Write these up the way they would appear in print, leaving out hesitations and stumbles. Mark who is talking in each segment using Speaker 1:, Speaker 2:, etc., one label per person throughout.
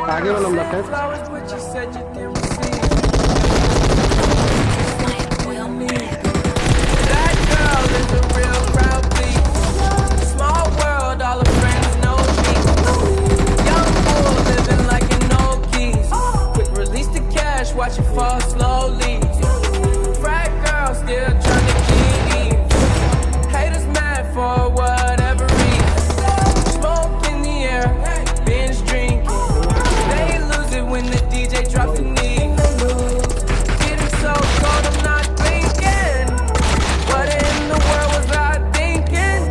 Speaker 1: आगे वाला नंबर है
Speaker 2: watch it fall slowly. Frat girl still trying to keep me. Haters mad for whatever reason. Smoke in the air, binge drinking. They lose it when the DJ drops the knee. Getting so cold, I'm not blinking. What in the world was I thinking?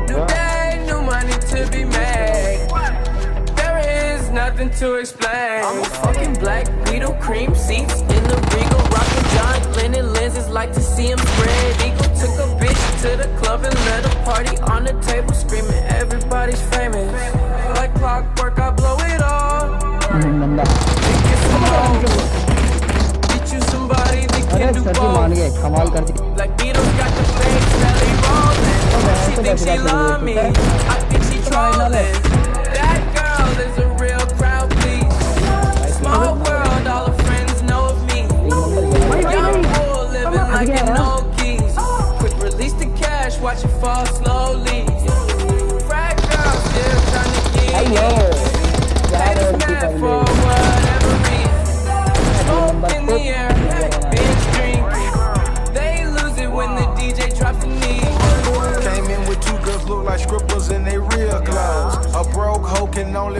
Speaker 2: New day, new money to be made. There is nothing to explain. I'm a fucking black Beetle, cream seats in the Regal, rockin' John Lennon lenses, like to see him spread eagle. Took a bitch to the club and let a party on the table, screaming everybody's famous. Like clockwork, I blow it all. Get you somebody that can do both. Like Beatles got the fake Sally rolling. She thinks she love me, I think she trolling.